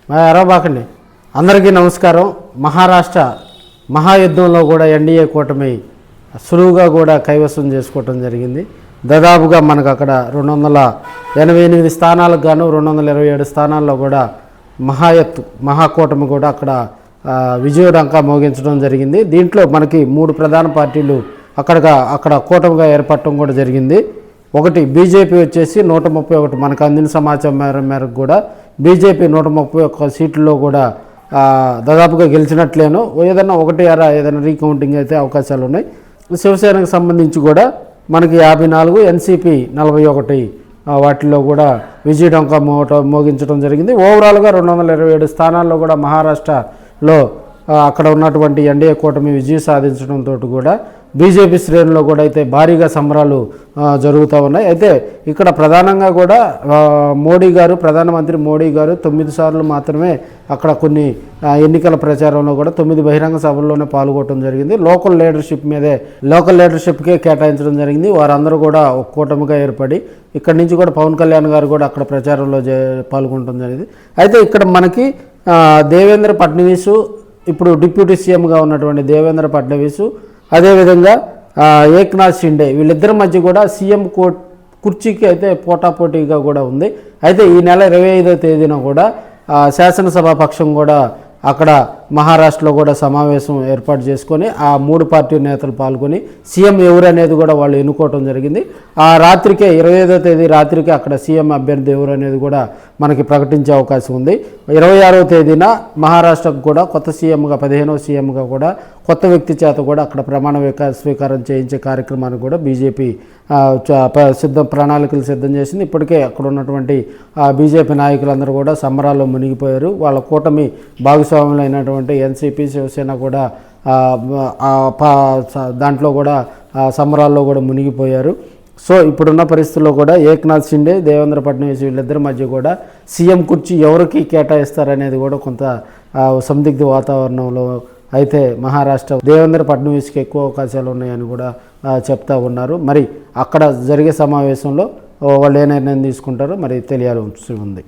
అరవబాకండి. అందరికీ నమస్కారం. మహారాష్ట్ర మహాయుద్ధంలో కూడా ఎన్డీఏ కూటమి సులువుగా కూడా కైవసం చేసుకోవటం జరిగింది. దాదాపుగా మనకు అక్కడ 288 స్థానాలకు గాను 227 స్థానాల్లో కూడా మహాకూటమి కూడా అక్కడ విజయడంకా మోగించడం జరిగింది. దీంట్లో మనకి 3 ప్రధాన పార్టీలు అక్కడ కూటమిగా ఏర్పడటం కూడా జరిగింది. ఒకటి బీజేపీ వచ్చేసి 131, మనకు అందిన సమాచారం మేరకు కూడా బీజేపీ 131 సీట్లలో కూడా దాదాపుగా గెలిచినట్లేను. ఏదైనా ఏదైనా రీకౌంటింగ్ అయితే అవకాశాలు ఉన్నాయి. శివసేనకు సంబంధించి కూడా మనకి 54, ఎన్సీపీ 41 వాటిల్లో కూడా విజయడంకా మోగించడం జరిగింది. ఓవరాల్గా 227 స్థానాల్లో కూడా మహారాష్ట్రలో అక్కడ ఉన్నటువంటి ఎన్డీఏ కూటమి విజయం సాధించడంతో కూడా బీజేపీ శ్రేణుల్లో కూడా అయితే భారీగా సంబరాలు జరుగుతూ ఉన్నాయి. అయితే ఇక్కడ ప్రధానంగా కూడా ప్రధానమంత్రి మోడీ గారు 9 సార్లు మాత్రమే అక్కడ కొన్ని ఎన్నికల ప్రచారంలో కూడా 9 బహిరంగ సభల్లోనే పాల్గొనడం జరిగింది. లోకల్ లీడర్షిప్కే కేటాయించడం జరిగింది. వారందరూ కూడా ఒక కూటమిగా ఏర్పడి ఇక్కడి నుంచి కూడా పవన్ కళ్యాణ్ గారు కూడా అక్కడ ప్రచారంలో పాల్గొనడం జరిగింది. అయితే ఇక్కడ మనకి దేవేంద్ర ఫడ్నవీస్, ఇప్పుడు డిప్యూటీ సీఎంగా ఉన్నటువంటి దేవేంద్ర ఫడ్నవీస్, అదేవిధంగా ఏక్నాథ్ షిండే, వీళ్ళిద్దరి మధ్య కూడా సీఎం కుర్చీకి అయితే పోటాపోటీగా కూడా ఉంది. అయితే ఈ నెల 25వ తేదీన కూడా శాసనసభ పక్షం కూడా అక్కడ మహారాష్ట్రలో కూడా సమావేశం ఏర్పాటు చేసుకొని ఆ 3 పార్టీ నేతలు పాల్గొని సీఎం ఎవరు అనేది కూడా వాళ్ళు ఎన్నుకోవటం జరిగింది. ఆ రాత్రికే 25వ తేదీ రాత్రికి అక్కడ సీఎం అభ్యర్థి ఎవరు అనేది కూడా మనకి ప్రకటించే అవకాశం ఉంది. 26వ తేదీన మహారాష్ట్రకు కూడా కొత్త సీఎంగా 15వ సీఎంగా కూడా కొత్త వ్యక్తి చేత కూడా అక్కడ ప్రమాణ స్వీకారం చేయించే కార్యక్రమాన్ని కూడా బీజేపీ ప్రణాళికలు సిద్ధం చేసింది. ఇప్పటికే అక్కడ ఉన్నటువంటి బీజేపీ నాయకులందరూ కూడా సంబరాల్లో మునిగిపోయారు. వాళ్ళ కూటమి భాగస్వాములు అయినటువంటి ఎన్సీపీ, శివసేన కూడా దాంట్లో కూడా సంబరాల్లో కూడా మునిగిపోయారు. సో ఇప్పుడున్న పరిస్థితుల్లో కూడా ఏక్నాథ్ షిండే, దేవేంద్ర ఫడ్నవీస్ వీళ్ళిద్దరి మధ్య కూడా సీఎం కుర్చీ ఎవరికి కేటాయిస్తారనేది కూడా కొంత సందిగ్ధ వాతావరణంలో అయితే మహారాష్ట్ర దేవేంద్ర ఫడ్నవీస్కి ఎక్కువ అవకాశాలు ఉన్నాయని కూడా చెప్తా ఉన్నారు. మరి అక్కడ జరిగే సమావేశంలో వాళ్ళు ఏ నిర్ణయం తీసుకుంటారో మరి తెలియాల్సి ఉంది.